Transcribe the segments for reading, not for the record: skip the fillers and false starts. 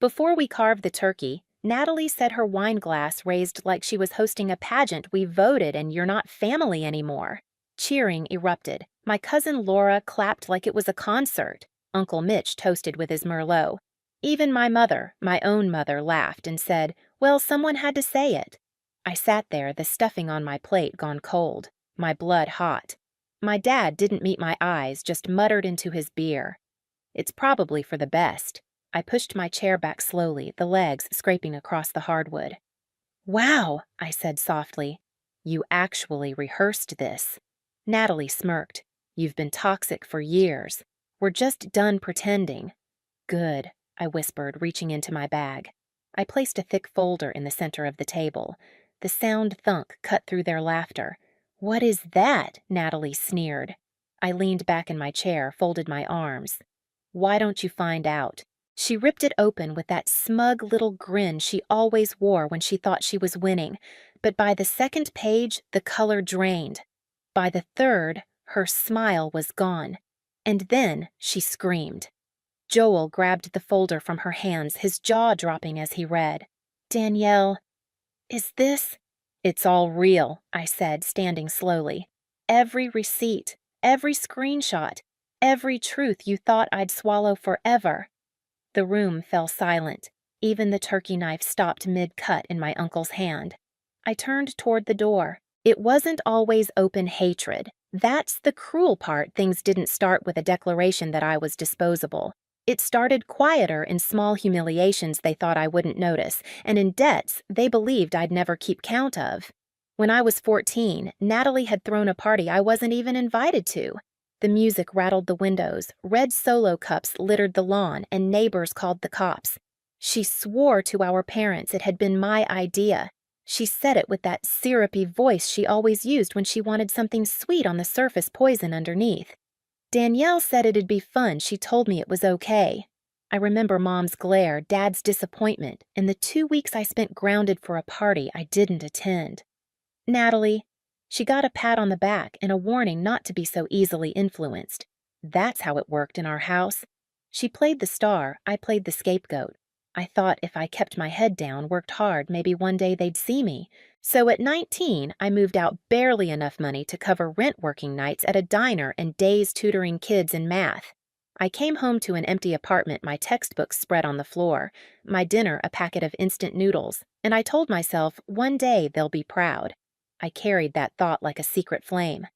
Before we carved the turkey, Natalie said her wine glass raised like she was hosting a pageant. "We voted and you're not family anymore." Cheering erupted. My cousin Laura clapped like it was a concert. Uncle Mitch toasted with his Merlot. Even my mother, my own mother, laughed and said, "Well, someone had to say it." I sat there, the stuffing on my plate gone cold, my blood hot. My dad didn't meet my eyes, just muttered into his beer. "It's probably for the best." I pushed my chair back slowly, the legs scraping across the hardwood. "Wow," I said softly. "You actually rehearsed this." Natalie smirked. "You've been toxic for years. We're just done pretending." "Good," I whispered, reaching into my bag. I placed a thick folder in the center of the table. The sound thunk cut through their laughter. "What is that?" Natalie sneered. I leaned back in my chair, folded my arms. "Why don't you find out?" She ripped it open with that smug little grin she always wore when she thought she was winning, but by the second page, the color drained. By the third, her smile was gone. And then she screamed. Joel grabbed the folder from her hands, his jaw dropping as he read. "Danielle, is this—" "It's all real," I said, standing slowly. "Every receipt, every screenshot, every truth you thought I'd swallow forever." The room fell silent. Even the turkey knife stopped mid-cut in my uncle's hand. I turned toward the door. It wasn't always open hatred. That's the cruel part. Things didn't start with a declaration that I was disposable. It started quieter in small humiliations they thought I wouldn't notice, and in debts they believed I'd never keep count of. When I was 14, Natalie had thrown a party I wasn't even invited to. The music rattled the windows, red Solo cups littered the lawn, and neighbors called the cops. She swore to our parents it had been my idea. She said it with that syrupy voice she always used when she wanted something sweet on the surface, poison underneath. Danielle said it'd be fun. She told me it was okay. I remember Mom's glare, Dad's disappointment, and the 2 weeks I spent grounded for a party I didn't attend. "Natalie." She got a pat on the back and a warning not to be so easily influenced. That's how it worked in our house. She played the star, I played the scapegoat. I thought if I kept my head down, worked hard, maybe one day they'd see me. So at 19, I moved out barely enough money to cover rent working nights at a diner and days tutoring kids in math. I came home to an empty apartment, my textbooks spread on the floor, my dinner a packet of instant noodles, and I told myself one day they'll be proud. I carried that thought like a secret flame.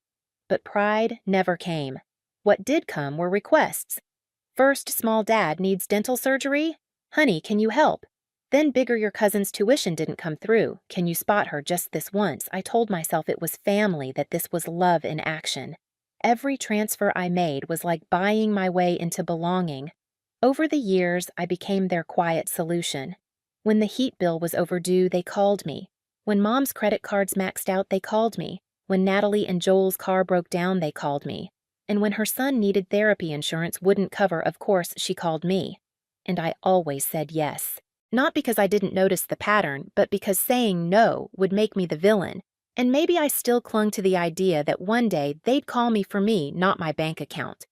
But pride never came. What did come were requests. First, small dad needs dental surgery? Honey, can you help? Then bigger your cousin's tuition didn't come through. Can you spot her just this once? I told myself it was family, that this was love in action. Every transfer I made was like buying my way into belonging. Over the years, I became their quiet solution. When the heat bill was overdue, they called me. When Mom's credit cards maxed out, they called me. When Natalie and Joel's car broke down, they called me. And when her son needed therapy insurance wouldn't cover, of course, she called me. And I always said yes. Not because I didn't notice the pattern, but because saying no would make me the villain. And maybe I still clung to the idea that one day they'd call me for me, not my bank account.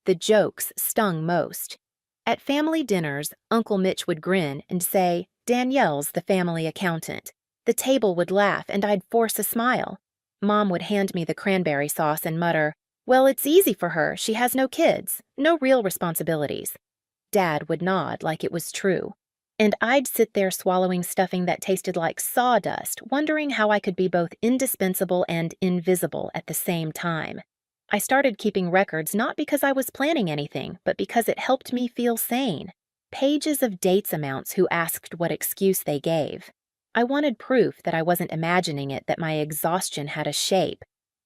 The jokes stung most. At family dinners, Uncle Mitch would grin and say, "Danielle's the family accountant." The table would laugh and I'd force a smile. Mom would hand me the cranberry sauce and mutter, "Well, it's easy for her. She has no kids, no real responsibilities." Dad would nod like it was true. And I'd sit there swallowing stuffing that tasted like sawdust, wondering how I could be both indispensable and invisible at the same time. I started keeping records not because I was planning anything, but because it helped me feel sane. Pages of dates amounts who asked what excuse they gave. I wanted proof that I wasn't imagining it, that my exhaustion had a shape.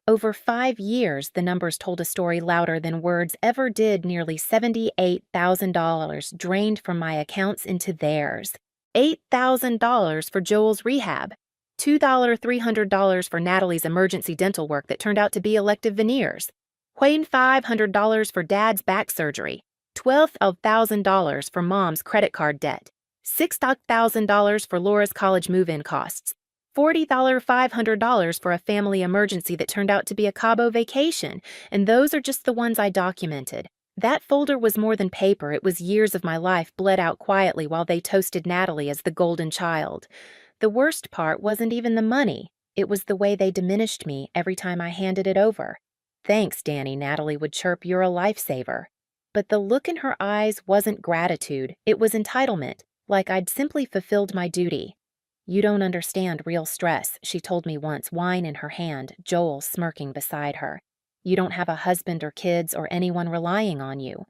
Over 5 years, the numbers told a story louder than words ever did. Nearly $78,000 drained from my accounts into theirs. $8,000 for Joel's rehab. $2,300 for Natalie's emergency dental work that turned out to be elective veneers. $500 for Dad's back surgery. $12,000 for Mom's credit card debt. $6,000 for Laura's college move-in costs. $500 for a family emergency that turned out to be a Cabo vacation, and those are just the ones I documented. That folder was more than paper, it was years of my life bled out quietly while they toasted Natalie as the golden child. The worst part wasn't even the money, it was the way they diminished me every time I handed it over. "Thanks, Danny," Natalie would chirp, "you're a lifesaver." But the look in her eyes wasn't gratitude, it was entitlement, like I'd simply fulfilled my duty. "You don't understand real stress," she told me once, wine in her hand, Joel smirking beside her. "You don't have a husband or kids or anyone relying on you."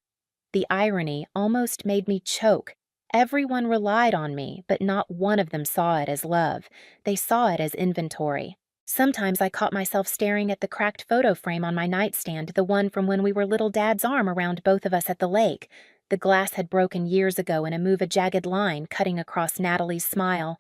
The irony almost made me choke. Everyone relied on me, but not one of them saw it as love. They saw it as inventory. Sometimes I caught myself staring at the cracked photo frame on my nightstand, the one from when we were little Dad's arm around both of us at the lake. The glass had broken years ago in a jagged line cutting across Natalie's smile.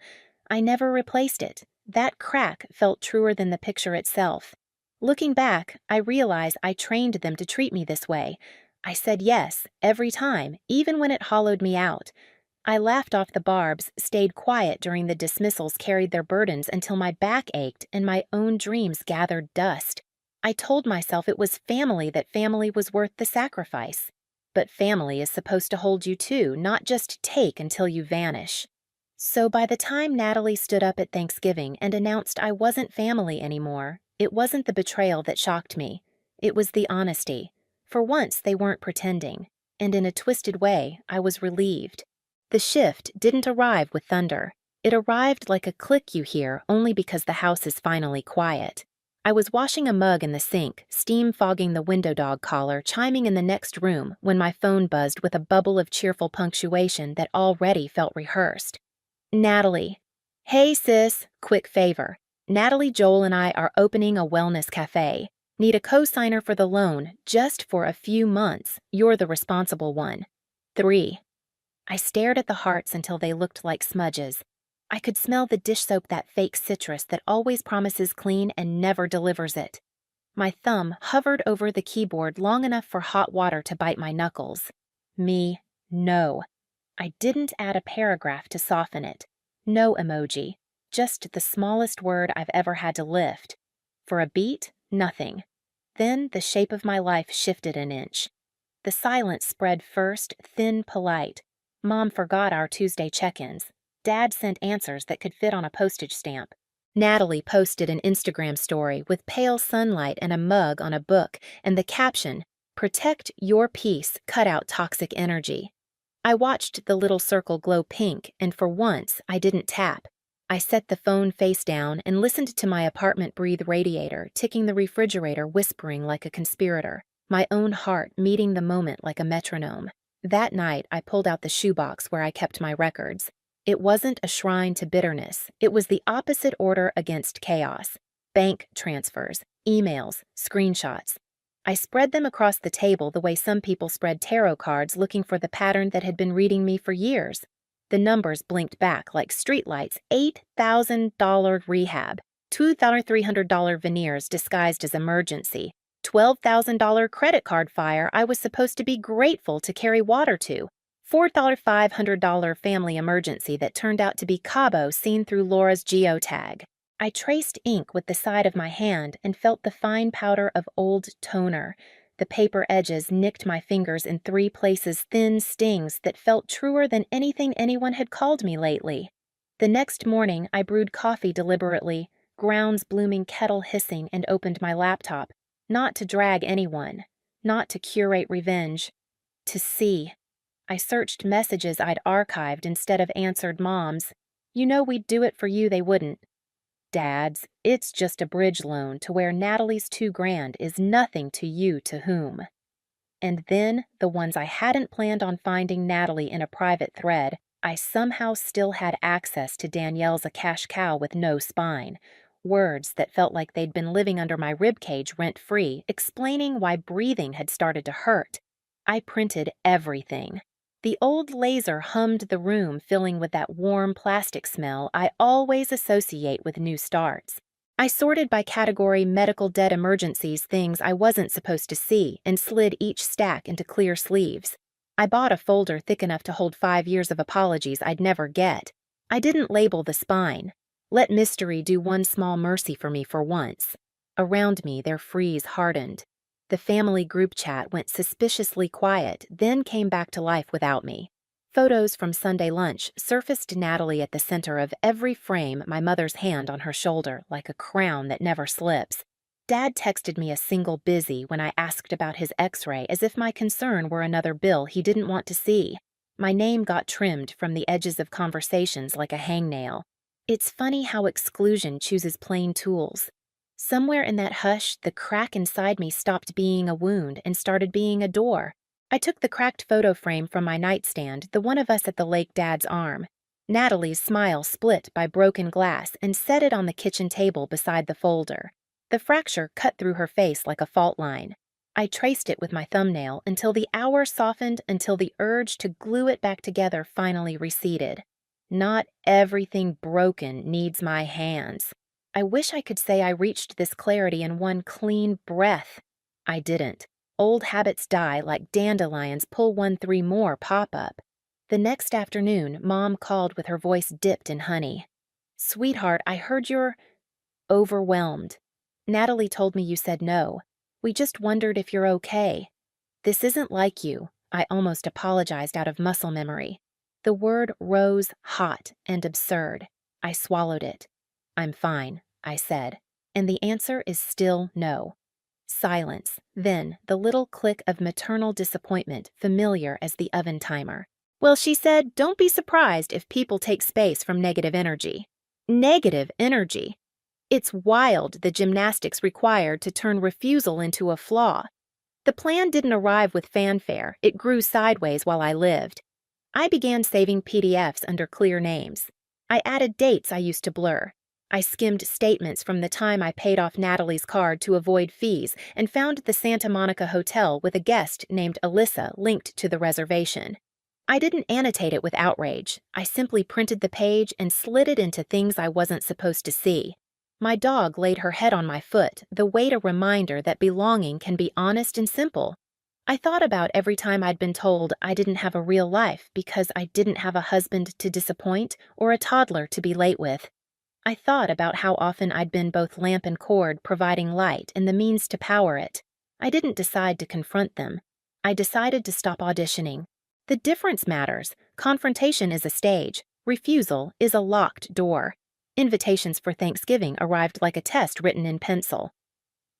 I never replaced it. That crack felt truer than the picture itself. Looking back, I realize I trained them to treat me this way. I said yes, every time, even when it hollowed me out. I laughed off the barbs, stayed quiet during the dismissals, carried their burdens until my back ached and my own dreams gathered dust. I told myself it was family, that family was worth the sacrifice. But family is supposed to hold you too, not just take until you vanish. So by the time Natalie stood up at Thanksgiving and announced I wasn't family anymore, it wasn't the betrayal that shocked me. It was the honesty. For once, they weren't pretending, and in a twisted way, I was relieved. The shift didn't arrive with thunder. It arrived like a click you hear only because the house is finally quiet. I was washing a mug in the sink, steam fogging the window dog collar, chiming in the next room, when my phone buzzed with a bubble of cheerful punctuation that already felt rehearsed. "Natalie. Hey, sis, quick favor. Natalie, Joel, and I are opening a wellness cafe. Need a co-signer for the loan, just for a few months. You're the responsible one. 3. I stared at the hearts until they looked like smudges. I could smell the dish soap, that fake citrus that always promises clean and never delivers it. My thumb hovered over the keyboard long enough for hot water to bite my knuckles. No. I didn't add a paragraph to soften it. No emoji. Just the smallest word I've ever had to lift. For a beat, nothing. Then the shape of my life shifted an inch. The silence spread first, thin, polite. Mom forgot our Tuesday check-ins. Dad sent answers that could fit on a postage stamp. Natalie posted an Instagram story with pale sunlight and a mug on a book, and the caption, "Protect your peace, cut out toxic energy." I watched the little circle glow pink, and for once, I didn't tap. I set the phone face down and listened to my apartment breathe radiator, ticking the refrigerator, whispering like a conspirator, my own heart meeting the moment like a metronome. That night, I pulled out the shoebox where I kept my records. It wasn't a shrine to bitterness. It was the opposite order against chaos. Bank transfers, emails, screenshots. I spread them across the table the way some people spread tarot cards, looking for the pattern that had been reading me for years. The numbers blinked back like streetlights. $8,000 rehab, $2,300 veneers disguised as emergency, $12,000 credit card fire I was supposed to be grateful to carry water to, $4,500 family emergency that turned out to be Cabo seen through Laura's geotag. I traced ink with the side of my hand and felt the fine powder of old toner. The paper edges nicked my fingers in 3 places, thin stings that felt truer than anything anyone had called me lately. The next morning, I brewed coffee deliberately, grounds blooming, kettle hissing, and opened my laptop. Not to drag anyone, not to curate revenge, to see. I searched messages I'd archived instead of answered Mom's. "You know we'd do it for you," they wouldn't. Dad's, "It's just a bridge loan to where Natalie's $2,000 is nothing to you to whom." And then, the ones I hadn't planned on finding Natalie in a private thread, I somehow still had access to Danielle's "a cash cow with no spine." Words that felt like they'd been living under my ribcage rent-free, explaining why breathing had started to hurt. I printed everything. The old laser hummed the room, filling with that warm plastic smell I always associate with new starts. I sorted by category medical debt emergencies, things I wasn't supposed to see, and slid each stack into clear sleeves. I bought a folder thick enough to hold 5 years of apologies I'd never get. I didn't label the spine. Let mystery do one small mercy for me for once. Around me, their freeze hardened. The family group chat went suspiciously quiet, then came back to life without me. Photos from Sunday lunch surfaced Natalie at the center of every frame, my mother's hand on her shoulder, like a crown that never slips. Dad texted me a single busy when I asked about his x-ray as if my concern were another bill he didn't want to see. My name got trimmed from the edges of conversations like a hangnail. It's funny how exclusion chooses plain tools. Somewhere in that hush, the crack inside me stopped being a wound and started being a door. I took the cracked photo frame from my nightstand, the one of us at the lake Dad's arm. Natalie's smile split by broken glass, and set it on the kitchen table beside the folder. The fracture cut through her face like a fault line. I traced it with my thumbnail until the hour softened, until the urge to glue it back together finally receded. Not everything broken needs my hands. I wish I could say I reached this clarity in one clean breath. I didn't. Old habits die like dandelions pull 1-3 more pop up. The next afternoon, Mom called with her voice dipped in honey. "Sweetheart, I heard you're overwhelmed. Natalie told me you said no. We just wondered if you're okay." "This isn't like you," I almost apologized out of muscle memory. The word rose hot and absurd. I swallowed it. "I'm fine," I said, and the answer is still no. Silence, then the little click of maternal disappointment, familiar as the oven timer. "Well," she said, "don't be surprised if people take space from negative energy." Negative energy? It's wild the gymnastics required to turn refusal into a flaw. The plan didn't arrive with fanfare, it grew sideways while I lived. I began saving PDFs under clear names. I added dates I used to blur. I skimmed statements from the time I paid off Natalie's card to avoid fees and found the Santa Monica Hotel with a guest named Alyssa linked to the reservation. I didn't annotate it with outrage. I simply printed the page and slid it into things I wasn't supposed to see. My dog laid her head on my foot, the weight a reminder that belonging can be honest and simple. I thought about every time I'd been told I didn't have a real life because I didn't have a husband to disappoint or a toddler to be late with. I thought about how often I'd been both lamp and cord, providing light and the means to power it. I didn't decide to confront them. I decided to stop auditioning. The difference matters. Confrontation is a stage. Refusal is a locked door. Invitations for Thanksgiving arrived like a test written in pencil.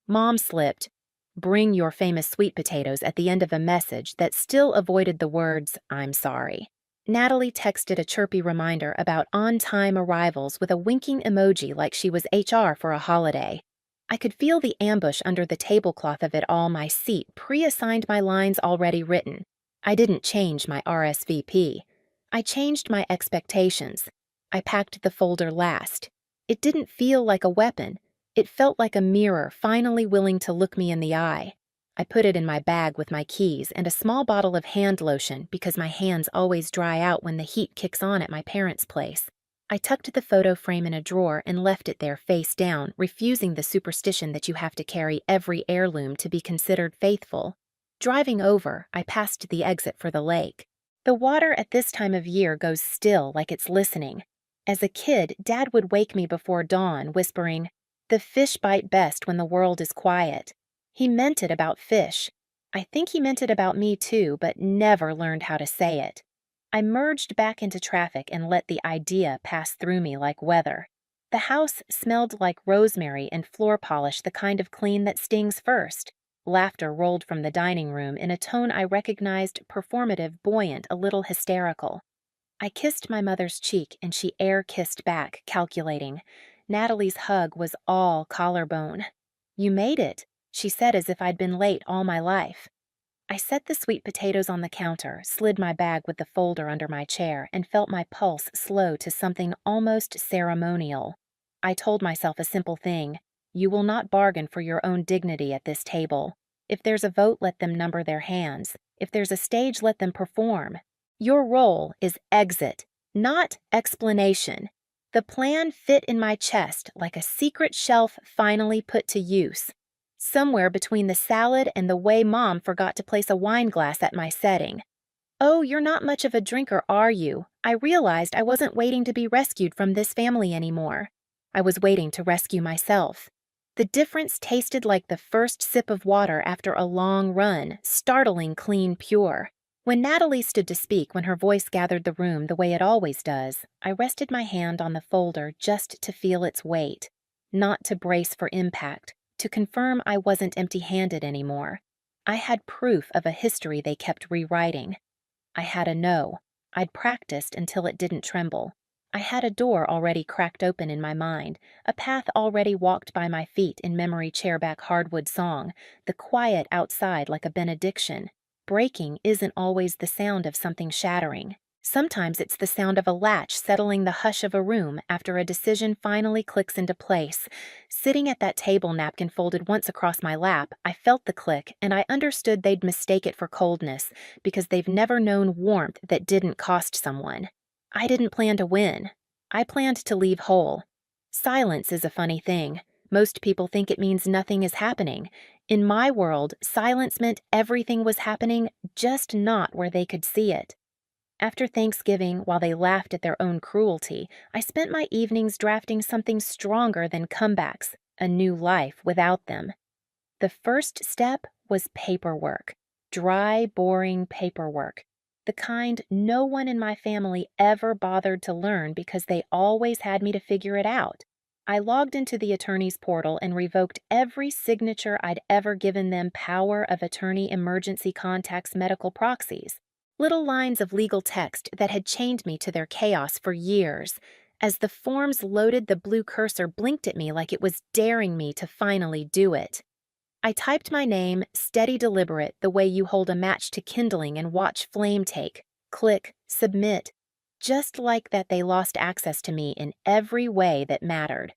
Mom slipped, "Bring your famous sweet potatoes," at the end of a message that still avoided the words, "I'm sorry." Natalie texted a chirpy reminder about on-time arrivals with a winking emoji like she was HR for a holiday. I could feel the ambush under the tablecloth of it all. My seat pre-assigned my lines already written. I didn't change my RSVP. I changed my expectations. I packed the folder last. It didn't feel like a weapon. It felt like a mirror finally willing to look me in the eye. I put it in my bag with my keys and a small bottle of hand lotion because my hands always dry out when the heat kicks on at my parents' place. I tucked the photo frame in a drawer and left it there face down, refusing the superstition that you have to carry every heirloom to be considered faithful. Driving over, I passed the exit for the lake. The water at this time of year goes still like it's listening. As a kid, Dad would wake me before dawn, whispering, "The fish bite best when the world is quiet." He meant it about fish. I think he meant it about me too, but never learned how to say it. I merged back into traffic and let the idea pass through me like weather. The house smelled like rosemary and floor polish, the kind of clean that stings first. Laughter rolled from the dining room in a tone I recognized, performative, buoyant, a little hysterical. I kissed my mother's cheek and she air-kissed back, calculating. Natalie's hug was all collarbone. "You made it," she said as if I'd been late all my life. I set the sweet potatoes on the counter, slid my bag with the folder under my chair, and felt my pulse slow to something almost ceremonial. I told myself a simple thing. You will not bargain for your own dignity at this table. If there's a vote, let them number their hands. If there's a stage, let them perform. Your role is exit, not explanation. The plan fit in my chest like a secret shelf finally put to use. Somewhere between the salad and the way Mom forgot to place a wine glass at my setting. "Oh, you're not much of a drinker, are you?" I realized I wasn't waiting to be rescued from this family anymore. I was waiting to rescue myself. The difference tasted like the first sip of water after a long run, startling clean pure. When Natalie stood to speak when her voice gathered the room the way it always does, I rested my hand on the folder just to feel its weight. Not to brace for impact, to confirm I wasn't empty-handed anymore. I had proof of a history they kept rewriting. I had a no. I'd practiced until it didn't tremble. I had a door already cracked open in my mind, a path already walked by my feet in memory chairback hardwood song, the quiet outside like a benediction. Breaking isn't always the sound of something shattering. Sometimes it's the sound of a latch settling the hush of a room after a decision finally clicks into place. Sitting at that table napkin folded once across my lap, I felt the click, and I understood they'd mistake it for coldness, because they've never known warmth that didn't cost someone. I didn't plan to win. I planned to leave whole. Silence is a funny thing. Most people think it means nothing is happening. In my world, silence meant everything was happening, just not where they could see it. After Thanksgiving, while they laughed at their own cruelty, I spent my evenings drafting something stronger than comebacks, a new life without them. The first step was paperwork. Dry, boring paperwork. The kind no one in my family ever bothered to learn because they always had me to figure it out. I logged into the attorney's portal and revoked every signature I'd ever given them power of attorney emergency contacts medical proxies. Little lines of legal text that had chained me to their chaos for years. As the forms loaded, the blue cursor blinked at me like it was daring me to finally do it. I typed my name, steady deliberate, the way you hold a match to kindling and watch flame take. Click, submit. Just like that, they lost access to me in every way that mattered.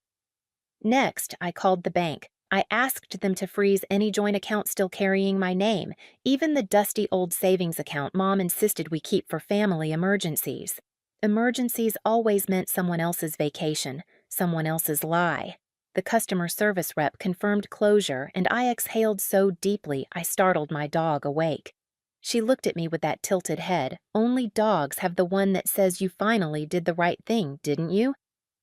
Next, I called the bank. I asked them to freeze any joint account still carrying my name, even the dusty old savings account Mom insisted we keep for family emergencies. Emergencies always meant someone else's vacation, someone else's lie. The customer service rep confirmed closure, and I exhaled so deeply I startled my dog awake. She looked at me with that tilted head. Only dogs have the one that says you finally did the right thing, didn't you?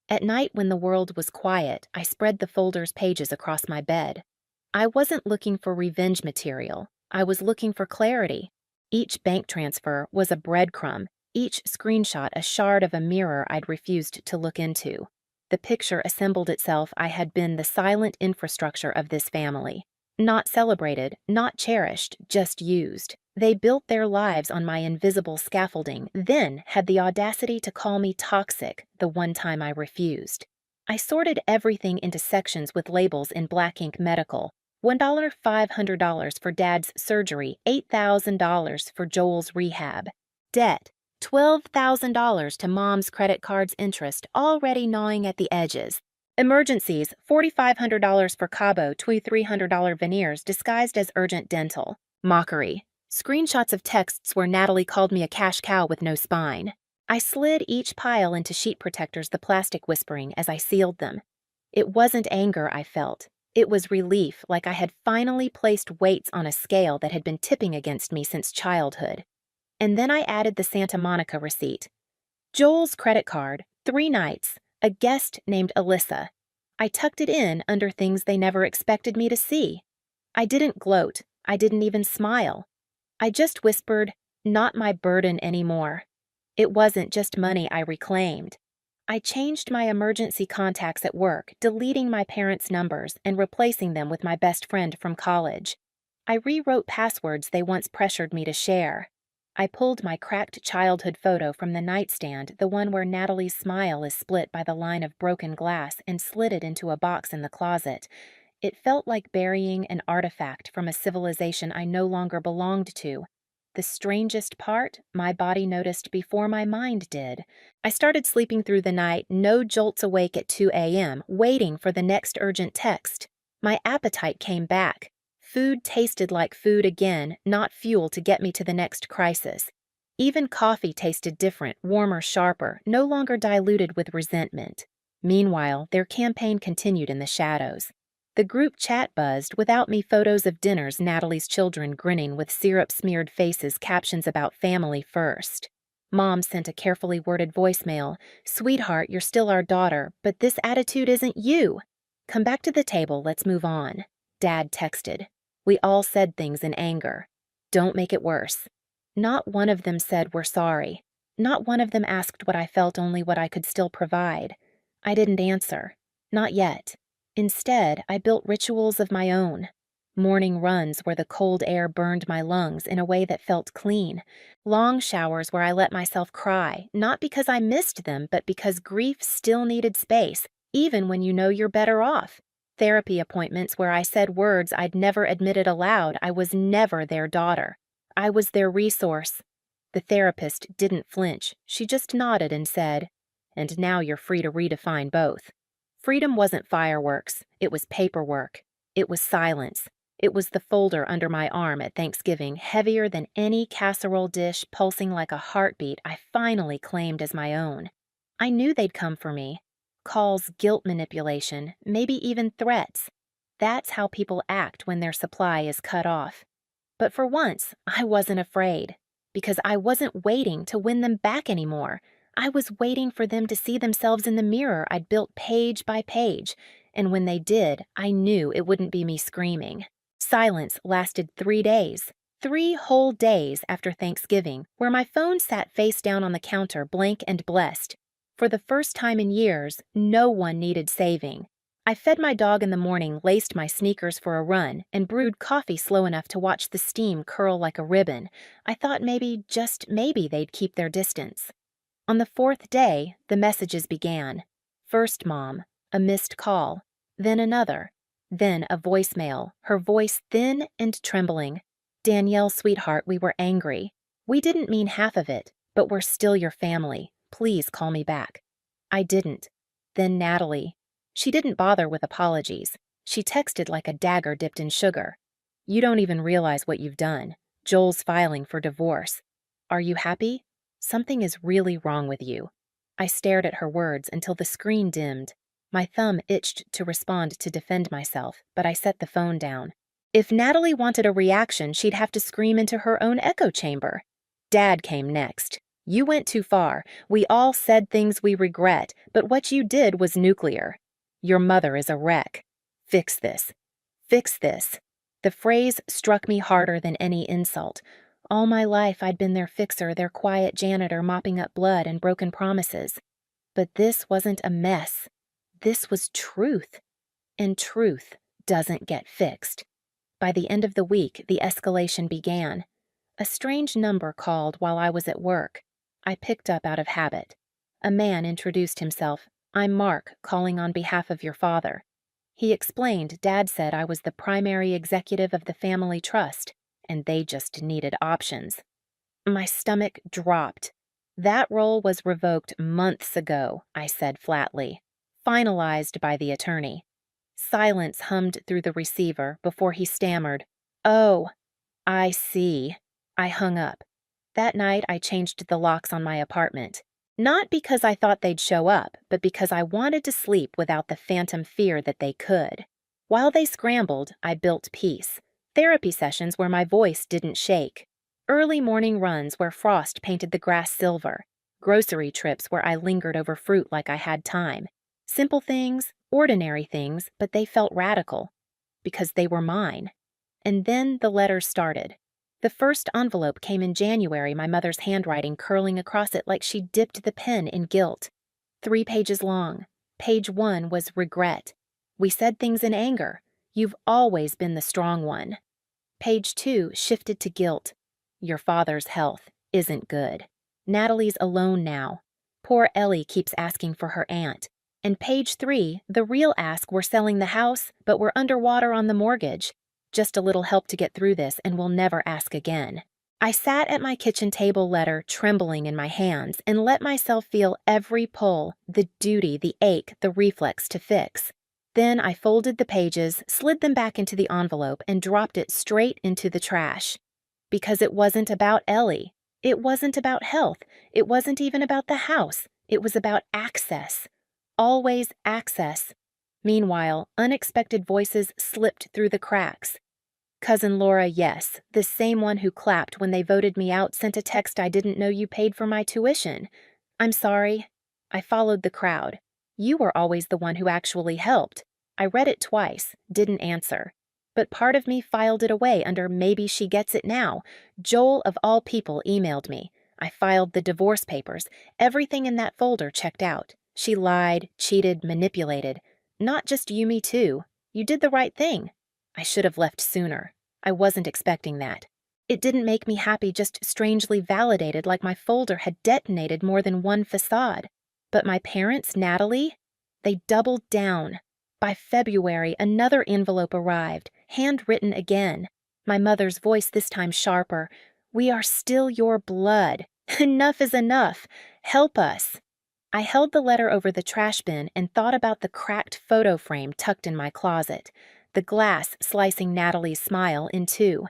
At night when the world was quiet, I spread the folder's pages across my bed. I wasn't looking for revenge material. I was looking for clarity. Each bank transfer was a breadcrumb, each screenshot a shard of a mirror I'd refused to look into. The picture assembled itself. I had been the silent infrastructure of this family. Not celebrated, not cherished, just used. They built their lives on my invisible scaffolding, then had the audacity to call me toxic the one time I refused. I sorted everything into sections with labels in black ink: medical, $1, $500 for Dad's surgery, $8,000 for Joel's rehab. Debt, $12,000 to Mom's credit card's interest, already gnawing at the edges. Emergencies, $4,500 for Cabo, $2,300 veneers disguised as urgent dental. Mockery. Screenshots of texts where Natalie called me a cash cow with no spine. I slid each pile into sheet protectors, the plastic whispering as I sealed them. It wasn't anger I felt. It was relief, like I had finally placed weights on a scale that had been tipping against me since childhood. And then I added the Santa Monica receipt. Joel's credit card, 3 nights, a guest named Alyssa. I tucked it in under things they never expected me to see. I didn't gloat. I didn't even smile. I just whispered, not my burden anymore. It wasn't just money I reclaimed. I changed my emergency contacts at work, deleting my parents' numbers and replacing them with my best friend from college. I rewrote passwords they once pressured me to share. I pulled my cracked childhood photo from the nightstand, the one where Natalie's smile is split by the line of broken glass, and slid it into a box in the closet. It felt like burying an artifact from a civilization I no longer belonged to. The strangest part, my body noticed before my mind did. I started sleeping through the night, no jolts awake at 2 a.m., waiting for the next urgent text. My appetite came back. Food tasted like food again, not fuel to get me to the next crisis. Even coffee tasted different, warmer, sharper, no longer diluted with resentment. Meanwhile, their campaign continued in the shadows. The group chat buzzed without me, photos of dinners, Natalie's children grinning with syrup-smeared faces, captions about family first. Mom sent a carefully worded voicemail. "Sweetheart, you're still our daughter, but this attitude isn't you." Come back to the table, let's move on. Dad texted. We all said things in anger. Don't make it worse. Not one of them said we're sorry. Not one of them asked what I felt, only what I could still provide. I didn't answer. Not yet. Instead, I built rituals of my own. Morning runs where the cold air burned my lungs in a way that felt clean. Long showers where I let myself cry, not because I missed them, but because grief still needed space, even when you know you're better off. Therapy appointments where I said words I'd never admitted aloud. I was never their daughter. I was their resource. The therapist didn't flinch. She just nodded and said, "And now you're free to redefine both." Freedom wasn't fireworks. It was paperwork. It was silence. It was the folder under my arm at Thanksgiving, heavier than any casserole dish, pulsing like a heartbeat I finally claimed as my own. I knew they'd come for me. Calls, guilt manipulation, maybe even threats. That's how people act when their supply is cut off. But for once, I wasn't afraid, because I wasn't waiting to win them back anymore. I was waiting for them to see themselves in the mirror I'd built page by page, and when they did, I knew it wouldn't be me screaming. Silence lasted 3 days. 3 whole days after Thanksgiving, where my phone sat face down on the counter, blank and blessed. For the first time in years, no one needed saving. I fed my dog in the morning, laced my sneakers for a run, and brewed coffee slow enough to watch the steam curl like a ribbon. I thought maybe, just maybe, they'd keep their distance. On the 4th day, the messages began. First, Mom, a missed call, then another. Then a voicemail, her voice thin and trembling. "Danielle, sweetheart, we were angry. We didn't mean half of it, but we're still your family. Please call me back." I didn't. Then Natalie. She didn't bother with apologies. She texted like a dagger dipped in sugar. "You don't even realize what you've done. Joel's filing for divorce. Are you happy? Something is really wrong with you." I stared at her words until the screen dimmed. My thumb itched to respond to defend myself, but I set the phone down. If Natalie wanted a reaction, she'd have to scream into her own echo chamber. Dad came next. "You went too far. We all said things we regret, but what you did was nuclear. Your mother is a wreck. Fix this. Fix this." The phrase struck me harder than any insult. All my life I'd been their fixer, their quiet janitor mopping up blood and broken promises. But this wasn't a mess. This was truth. And truth doesn't get fixed. By the end of the week, the escalation began. A strange number called while I was at work. I picked up out of habit. A man introduced himself. "I'm Mark, calling on behalf of your father." He explained Dad said I was the primary executive of the family trust, and they just needed options. My stomach dropped. "That role was revoked months ago," I said flatly. "Finalized by the attorney." Silence hummed through the receiver before he stammered, "Oh, I see." I hung up. That night I changed the locks on my apartment. Not because I thought they'd show up, but because I wanted to sleep without the phantom fear that they could. While they scrambled, I built peace. Therapy sessions where my voice didn't shake. Early morning runs where frost painted the grass silver. Grocery trips where I lingered over fruit like I had time. Simple things, ordinary things, but they felt radical. Because they were mine. And then the letters started. The first envelope came in January, my mother's handwriting curling across it like she dipped the pen in guilt. 3 pages long. Page 1 was regret. "We said things in anger. You've always been the strong one." Page 2 shifted to guilt. "Your father's health isn't good. Natalie's alone now. Poor Ellie keeps asking for her aunt." And page 3, the real ask: "We're selling the house, but we're underwater on the mortgage. Just a little help to get through this, and we'll never ask again." I sat at my kitchen table letter, trembling in my hands, and let myself feel every pull, the duty, the ache, the reflex to fix. Then I folded the pages, slid them back into the envelope, and dropped it straight into the trash. Because it wasn't about Ellie. It wasn't about health. It wasn't even about the house. It was about access. Always access. Meanwhile, unexpected voices slipped through the cracks. Cousin Laura, yes, the same one who clapped when they voted me out, sent a text: "I didn't know you paid for my tuition. I'm sorry." I followed the crowd. "You were always the one who actually helped." I read it twice, didn't answer. But part of me filed it away under maybe she gets it now. Joel, of all people, emailed me. I filed the divorce papers. Everything in that folder checked out. She lied, cheated, manipulated. Not just you, me too. You did the right thing. I should have left sooner. I wasn't expecting that. It didn't make me happy, just strangely validated, like my folder had detonated more than one facade. But my parents, Natalie, they doubled down. By February, another envelope arrived, handwritten again. My mother's voice this time sharper. "We are still your blood. Enough is enough. Help us." I held the letter over the trash bin and thought about the cracked photo frame tucked in my closet, the glass slicing Natalie's smile in two.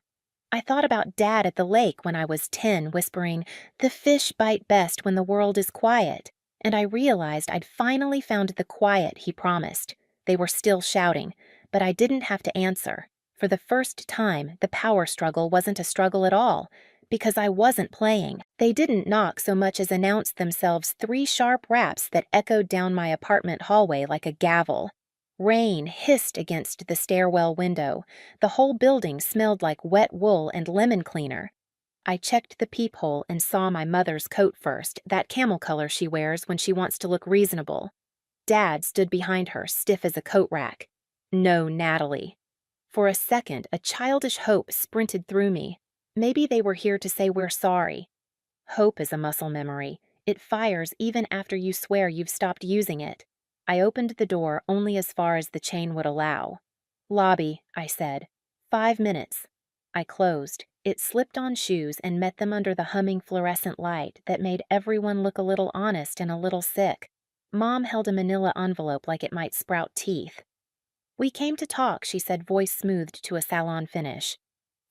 I thought about Dad at the lake when I was 10, whispering, "The fish bite best when the world is quiet." And I realized I'd finally found the quiet he promised. They were still shouting, but I didn't have to answer. For the first time, the power struggle wasn't a struggle at all, because I wasn't playing. They didn't knock so much as announce themselves 3 sharp raps that echoed down my apartment hallway like a gavel. Rain hissed against the stairwell window. The whole building smelled like wet wool and lemon cleaner. I checked the peephole and saw my mother's coat first, that camel color she wears when she wants to look reasonable. Dad stood behind her, stiff as a coat rack. No, Natalie. For a second, a childish hope sprinted through me. Maybe they were here to say we're sorry. Hope is a muscle memory. It fires even after you swear you've stopped using it. I opened the door only as far as the chain would allow. "Lobby," I said. 5 minutes. I closed. It slipped on shoes and met them under the humming fluorescent light that made everyone look a little honest and a little sick. Mom held a manila envelope like it might sprout teeth. "We came to talk," she said, voice smoothed to a salon finish.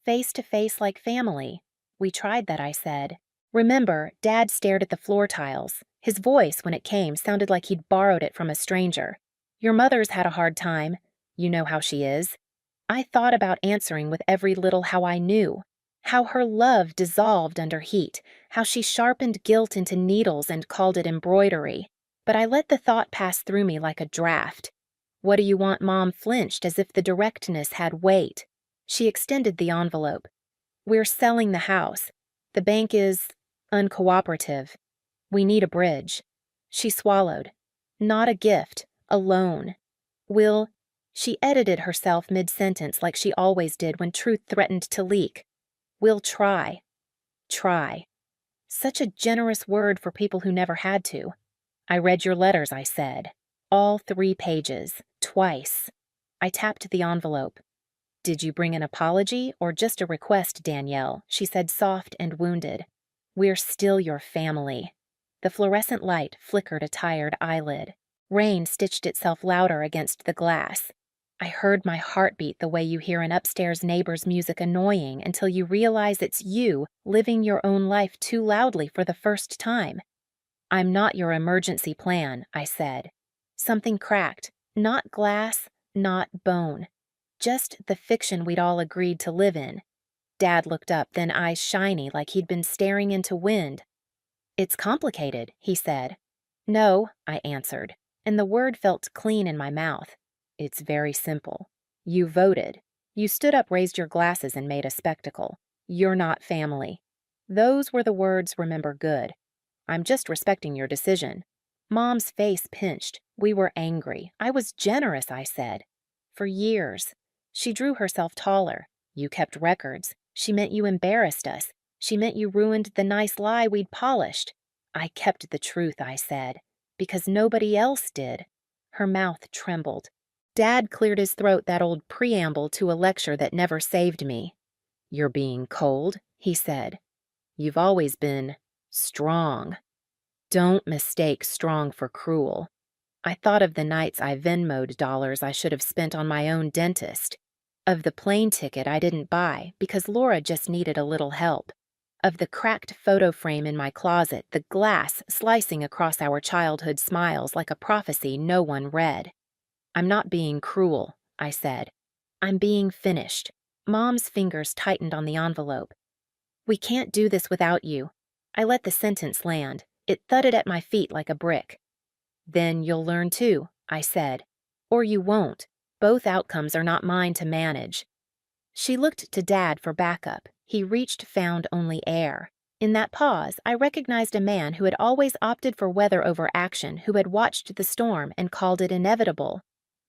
"Face to face like family." "We tried that," I said. Remember, Dad stared at the floor tiles. His voice, when it came, sounded like he'd borrowed it from a stranger. "Your mother's had a hard time. You know how she is." I thought about answering with every little how I knew. How her love dissolved under heat. How she sharpened guilt into needles and called it embroidery. But I let the thought pass through me like a draft. "What do you want?" Mom flinched as if the directness had weight. She extended the envelope. "We're selling the house. The bank is uncooperative. We need a bridge." She swallowed. "Not a gift, a loan. Will—" She edited herself mid-sentence like she always did when truth threatened to leak. "We'll try." Try. Such a generous word for people who never had to. "I read your letters," I said. All 3 pages. Twice. I tapped the envelope. "Did you bring an apology or just a request, Danielle?" she said, soft and wounded. "We're still your family." The fluorescent light flickered a tired eyelid. Rain stitched itself louder against the glass. I heard my heartbeat the way you hear an upstairs neighbor's music annoying until you realize it's you living your own life too loudly for the first time. "I'm not your emergency plan," I said. Something cracked. Not glass, not bone. Just the fiction we'd all agreed to live in. Dad looked up, then eyes shiny like he'd been staring into wind. "It's complicated," he said. "No," I answered, and the word felt clean in my mouth. "It's very simple. You voted. You stood up, raised your glasses, and made a spectacle. You're not family." Those were the words remember good. "I'm just respecting your decision." Mom's face pinched. We were angry. I was generous, I said. "For years." She drew herself taller. "You kept records. She meant you embarrassed us. She meant you ruined the nice lie we'd polished." "I kept the truth," I said. "Because nobody else did." Her mouth trembled. Dad cleared his throat, that old preamble to a lecture that never saved me. "You're being cold," he said. "You've always been strong. Don't mistake strong for cruel." I thought of the nights I Venmo'd dollars I should have spent on my own dentist. Of the plane ticket I didn't buy because Laura just needed a little help. Of the cracked photo frame in my closet, the glass slicing across our childhood smiles like a prophecy no one read. "I'm not being cruel," I said. "I'm being finished." Mom's fingers tightened on the envelope. "We can't do this without you." I let the sentence land. It thudded at my feet like a brick. "Then you'll learn too," I said. "Or you won't." Both outcomes are not mine to manage. She looked to Dad for backup. He reached, found only air. In that pause, I recognized a man who had always opted for weather over action, who had watched the storm and called it inevitable.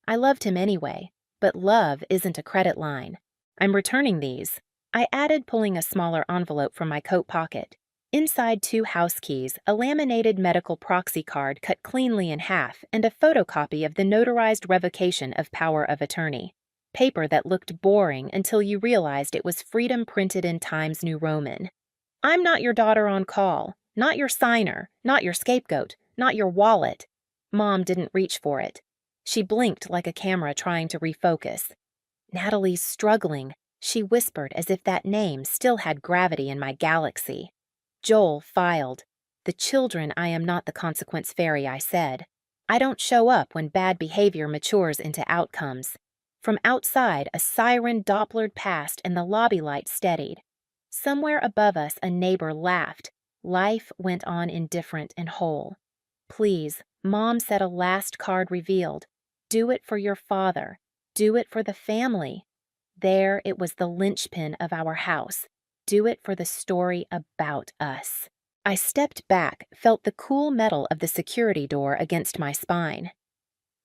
I loved him anyway, but love isn't a credit line. I'm returning these, I added, pulling a smaller envelope from my coat pocket. Inside 2 house keys, a laminated medical proxy card cut cleanly in half, and a photocopy of the notarized revocation of power of attorney. Paper that looked boring until you realized it was freedom printed in Times New Roman. I'm not your daughter on call, not your signer, not your scapegoat, not your wallet. Mom didn't reach for it. She blinked like a camera trying to refocus. Natalie's struggling, she whispered as if that name still had gravity in my galaxy. Joel filed. The children, I am not the consequence fairy, I said. I don't show up when bad behavior matures into outcomes. From outside, a siren Dopplered past and the lobby light steadied. Somewhere above us, a neighbor laughed. Life went on indifferent and whole. Please, Mom said, a last card revealed. Do it for your father. Do it for the family. There, it was the linchpin of our house. Do it for the story about us. I stepped back, felt the cool metal of the security door against my spine.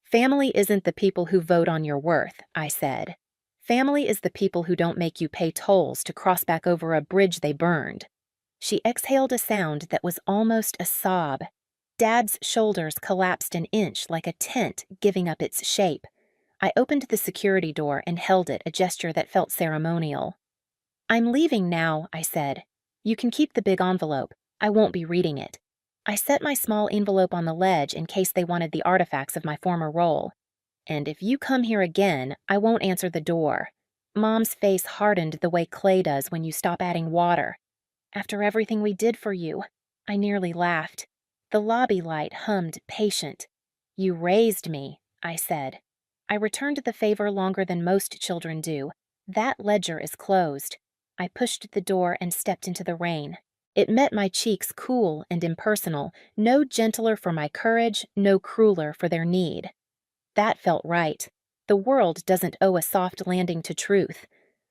Family isn't the people who vote on your worth, I said. Family is the people who don't make you pay tolls to cross back over a bridge they burned. She exhaled a sound that was almost a sob. Dad's shoulders collapsed an inch like a tent giving up its shape. I opened the security door and held it, a gesture that felt ceremonial. I'm leaving now, I said. You can keep the big envelope. I won't be reading it. I set my small envelope on the ledge in case they wanted the artifacts of my former role. And if you come here again, I won't answer the door. Mom's face hardened the way clay does when you stop adding water. After everything we did for you, I nearly laughed. The lobby light hummed, patient. You raised me, I said. I returned the favor longer than most children do. That ledger is closed. I pushed the door and stepped into the rain. It met my cheeks cool and impersonal, no gentler for my courage, no crueler for their need. That felt right. The world doesn't owe a soft landing to truth.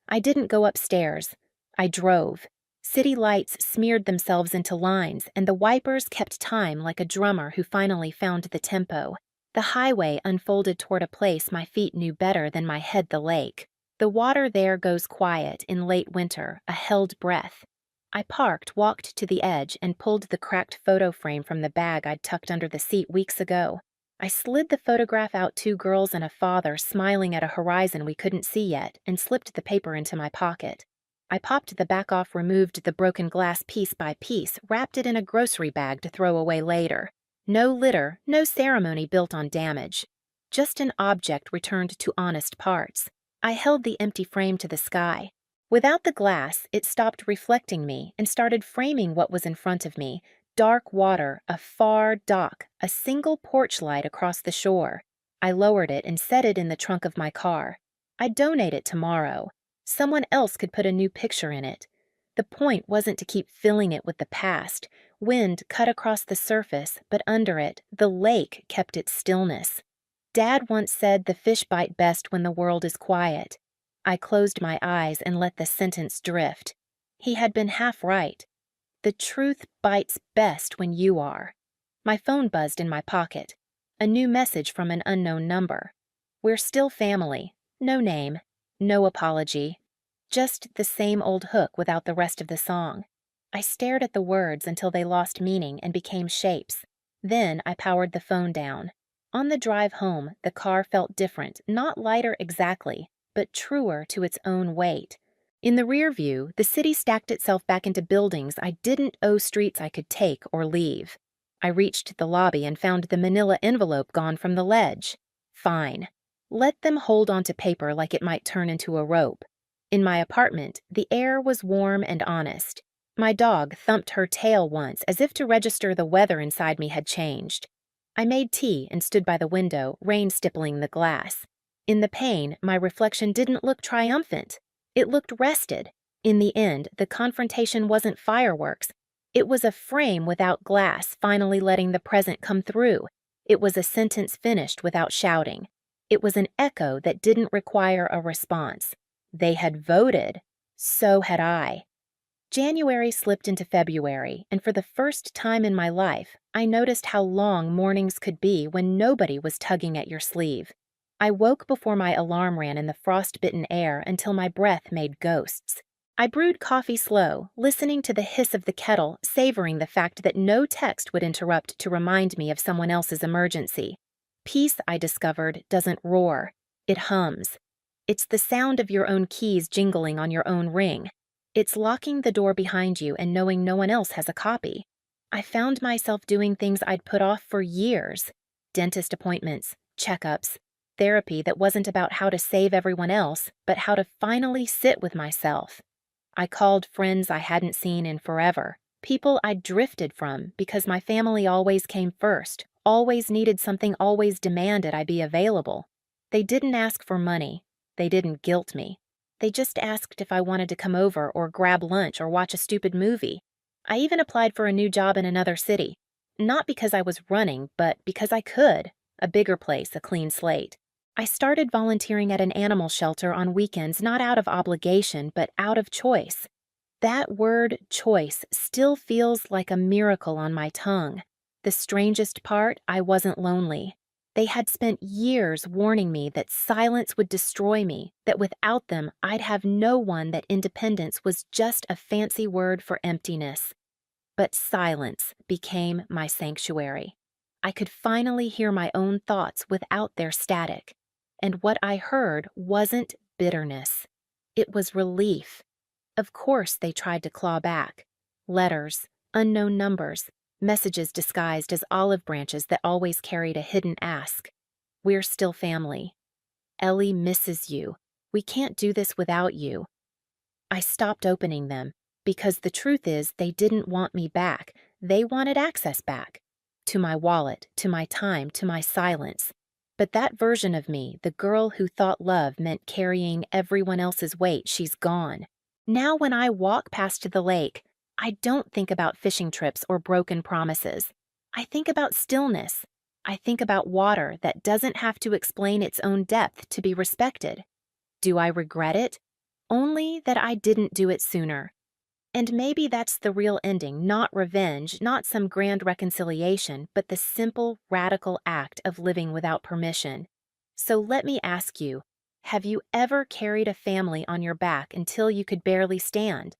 I didn't go upstairs. I drove. City lights smeared themselves into lines, and the wipers kept time like a drummer who finally found the tempo. The highway unfolded toward a place my feet knew better than my head the lake. The water there goes quiet in late winter, a held breath. I parked, walked to the edge, and pulled the cracked photo frame from the bag I'd tucked under the seat weeks ago. I slid the photograph out, 2 girls and a father smiling at a horizon we couldn't see yet, and slipped the paper into my pocket. I popped the back off, removed the broken glass piece by piece, wrapped it in a grocery bag to throw away later. No litter, no ceremony built on damage. Just an object returned to honest parts. I held the empty frame to the sky. Without the glass, it stopped reflecting me and started framing what was in front of me. Dark water, a far dock, a single porch light across the shore. I lowered it and set it in the trunk of my car. I'd donate it tomorrow. Someone else could put a new picture in it. The point wasn't to keep filling it with the past. Wind cut across the surface, but under it, the lake kept its stillness. Dad once said the fish bite best when the world is quiet. I closed my eyes and let the sentence drift. He had been half right. The truth bites best when you are. My phone buzzed in my pocket. A new message from an unknown number. We're still family. No name. No apology. Just the same old hook without the rest of the song. I stared at the words until they lost meaning and became shapes. Then I powered the phone down. On the drive home, the car felt different, not lighter exactly, but truer to its own weight. In the rear view, the city stacked itself back into buildings I didn't owe streets I could take or leave. I reached the lobby and found the manila envelope gone from the ledge. Fine. Let them hold onto paper like it might turn into a rope. In my apartment, the air was warm and honest. My dog thumped her tail once as if to register the weather inside me had changed. I made tea and stood by the window, rain stippling the glass. In the pain, my reflection didn't look triumphant. It looked rested. In the end, the confrontation wasn't fireworks. It was a frame without glass finally letting the present come through. It was a sentence finished without shouting. It was an echo that didn't require a response. They had voted. So had I. January slipped into February, and for the first time in my life, I noticed how long mornings could be when nobody was tugging at your sleeve. I woke before my alarm ran in the frost-bitten air until my breath made ghosts. I brewed coffee slow, listening to the hiss of the kettle, savoring the fact that no text would interrupt to remind me of someone else's emergency. Peace, I discovered, doesn't roar. It hums. It's the sound of your own keys jingling on your own ring. It's locking the door behind you and knowing no one else has a copy. I found myself doing things I'd put off for years. Dentist appointments, checkups, therapy that wasn't about how to save everyone else, but how to finally sit with myself. I called friends I hadn't seen in forever, people I'd drifted from because my family always came first, always needed something, always demanded I be available. They didn't ask for money. They didn't guilt me. They just asked if I wanted to come over or grab lunch or watch a stupid movie. I even applied for a new job in another city. Not because I was running, but because I could. A bigger place, a clean slate. I started volunteering at an animal shelter on weekends, not out of obligation, but out of choice. That word, choice, still feels like a miracle on my tongue. The strangest part, I wasn't lonely. They had spent years warning me that silence would destroy me, that without them, I'd have no one, that independence was just a fancy word for emptiness. But silence became my sanctuary. I could finally hear my own thoughts without their static. And what I heard wasn't bitterness. It was relief. Of course they tried to claw back. Letters, unknown numbers, messages disguised as olive branches that always carried a hidden ask. We're still family. Ellie misses you. We can't do this without you. I stopped opening them because the truth is they didn't want me back. They wanted access back. To my wallet, to my time, to my silence. But that version of me, the girl who thought love meant carrying everyone else's weight, she's gone. Now when I walk past the lake, I don't think about fishing trips or broken promises. I think about stillness. I think about water that doesn't have to explain its own depth to be respected. Do I regret it? Only that I didn't do it sooner. And maybe that's the real ending, not revenge, not some grand reconciliation, but the simple, radical act of living without permission. So let me ask you, have you ever carried a family on your back until you could barely stand?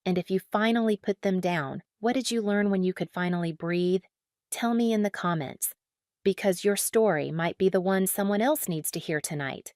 And if you finally put them down, what did you learn when you could finally breathe? Tell me in the comments, because your story might be the one someone else needs to hear tonight.